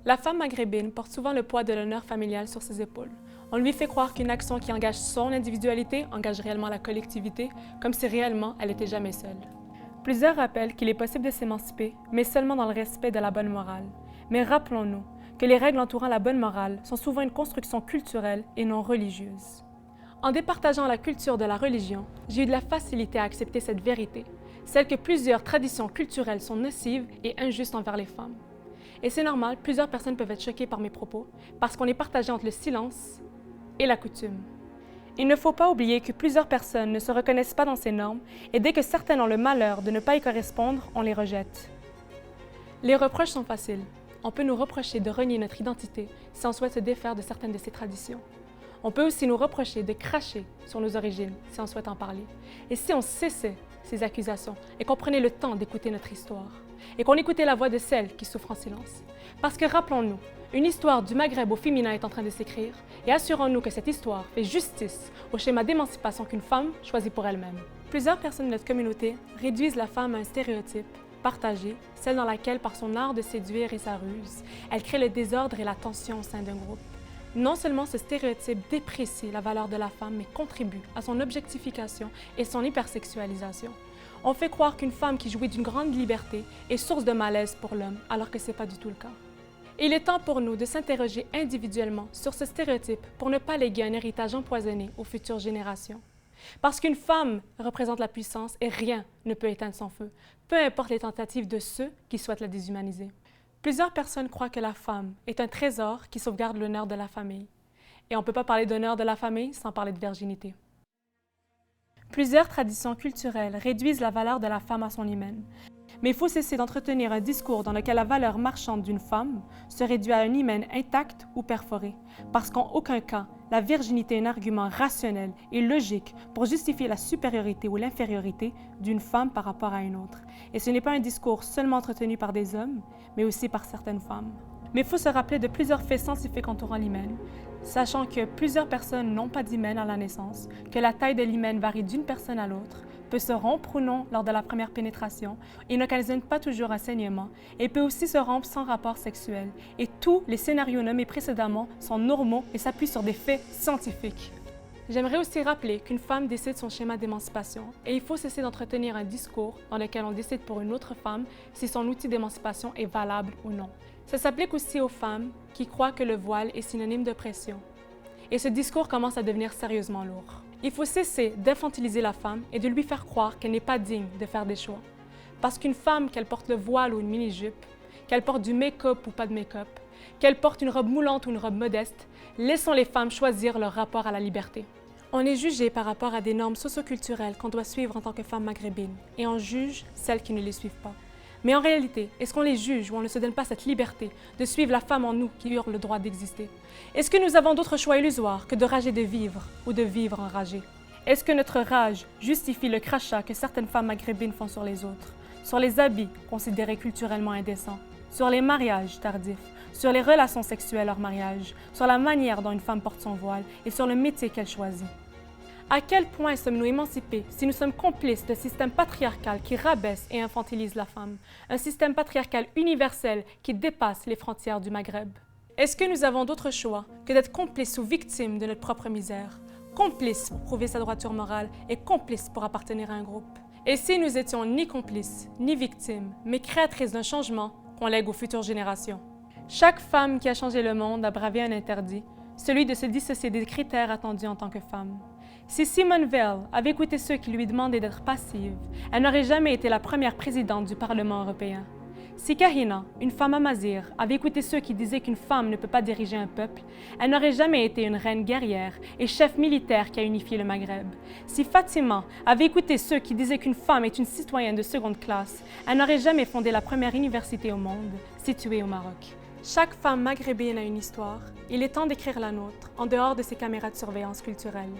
La femme maghrébine porte souvent le poids de l'honneur familial sur ses épaules. On lui fait croire qu'une action qui engage son individualité engage réellement la collectivité, comme si réellement elle n'était jamais seule. Plusieurs rappellent qu'il est possible de s'émanciper, mais seulement dans le respect de la bonne morale. Mais rappelons-nous que les règles entourant la bonne morale sont souvent une construction culturelle et non religieuse. En départageant la culture de la religion, j'ai eu de la facilité à accepter cette vérité, celle que plusieurs traditions culturelles sont nocives et injustes envers les femmes. Et c'est normal, plusieurs personnes peuvent être choquées par mes propos, parce qu'on est partagé entre le silence et la coutume. Il ne faut pas oublier que plusieurs personnes ne se reconnaissent pas dans ces normes, et dès que certaines ont le malheur de ne pas y correspondre, on les rejette. Les reproches sont faciles. On peut nous reprocher de renier notre identité si on souhaite se défaire de certaines de ces traditions. On peut aussi nous reprocher de cracher sur nos origines si on souhaite en parler. Et si on cessait ces accusations et qu'on prenait le temps d'écouter notre histoire, et qu'on écoutait la voix de celles qui souffrent en silence. Parce que rappelons-nous, une histoire du Maghreb au féminin est en train de s'écrire, et assurons-nous que cette histoire fait justice au schéma d'émancipation qu'une femme choisit pour elle-même. Plusieurs personnes de notre communauté réduisent la femme à un stéréotype partagé, celle dans laquelle, par son art de séduire et sa ruse, elle crée le désordre et la tension au sein d'un groupe. Non seulement ce stéréotype déprécie la valeur de la femme, mais contribue à son objectification et son hypersexualisation. On fait croire qu'une femme qui jouit d'une grande liberté est source de malaise pour l'homme, alors que ce n'est pas du tout le cas. Il est temps pour nous de s'interroger individuellement sur ce stéréotype pour ne pas léguer un héritage empoisonné aux futures générations. Parce qu'une femme représente la puissance et rien ne peut éteindre son feu, peu importe les tentatives de ceux qui souhaitent la déshumaniser. Plusieurs personnes croient que la femme est un trésor qui sauvegarde l'honneur de la famille. Et on ne peut pas parler d'honneur de la famille sans parler de virginité. Plusieurs traditions culturelles réduisent la valeur de la femme à son hymen. Mais il faut cesser d'entretenir un discours dans lequel la valeur marchande d'une femme se réduit à un hymen intact ou perforé, parce qu'en aucun cas, la virginité est un argument rationnel et logique pour justifier la supériorité ou l'infériorité d'une femme par rapport à une autre. Et ce n'est pas un discours seulement entretenu par des hommes, mais aussi par certaines femmes. Mais il faut se rappeler de plusieurs faits scientifiques entourant l'hymen, sachant que plusieurs personnes n'ont pas d'hymen à la naissance, que la taille de l'hymen varie d'une personne à l'autre, peut se rompre ou non lors de la première pénétration et n'occasionne pas toujours un saignement, et peut aussi se rompre sans rapport sexuel. Et tous les scénarios nommés précédemment sont normaux et s'appuient sur des faits scientifiques. J'aimerais aussi rappeler qu'une femme décide son schéma d'émancipation et il faut cesser d'entretenir un discours dans lequel on décide pour une autre femme si son outil d'émancipation est valable ou non. Ça s'applique aussi aux femmes qui croient que le voile est synonyme d'oppression. Et ce discours commence à devenir sérieusement lourd. Il faut cesser d'infantiliser la femme et de lui faire croire qu'elle n'est pas digne de faire des choix. Parce qu'une femme, qu'elle porte le voile ou une mini-jupe, qu'elle porte du make-up ou pas de make-up, qu'elle porte une robe moulante ou une robe modeste, laissons les femmes choisir leur rapport à la liberté. On est jugé par rapport à des normes socioculturelles qu'on doit suivre en tant que femme maghrébine, et on juge celles qui ne les suivent pas. Mais en réalité, est-ce qu'on les juge ou on ne se donne pas cette liberté de suivre la femme en nous qui hurle le droit d'exister? Est-ce que nous avons d'autres choix illusoires que de rager de vivre ou de vivre enragé? Est-ce que notre rage justifie le crachat que certaines femmes maghrébines font sur les autres, sur les habits considérés culturellement indécents, sur les mariages tardifs, sur les relations sexuelles hors mariage, sur la manière dont une femme porte son voile et sur le métier qu'elle choisit? À quel point sommes-nous émancipés si nous sommes complices d'un système patriarcal qui rabaisse et infantilise la femme, un système patriarcal universel qui dépasse les frontières du Maghreb? Est-ce que nous avons d'autres choix que d'être complices ou victimes de notre propre misère, complices pour prouver sa droiture morale et complices pour appartenir à un groupe? Et si nous étions ni complices, ni victimes, mais créatrices d'un changement qu'on lègue aux futures générations? Chaque femme qui a changé le monde a bravé un interdit, celui de se dissocier des critères attendus en tant que femme. Si Simone Veil avait écouté ceux qui lui demandaient d'être passive, elle n'aurait jamais été la première présidente du Parlement européen. Si Kahina, une femme amazigh, avait écouté ceux qui disaient qu'une femme ne peut pas diriger un peuple, elle n'aurait jamais été une reine guerrière et chef militaire qui a unifié le Maghreb. Si Fatima avait écouté ceux qui disaient qu'une femme est une citoyenne de seconde classe, elle n'aurait jamais fondé la première université au monde, située au Maroc. Chaque femme maghrébine a une histoire. Il est temps d'écrire la nôtre, en dehors de ces caméras de surveillance culturelle.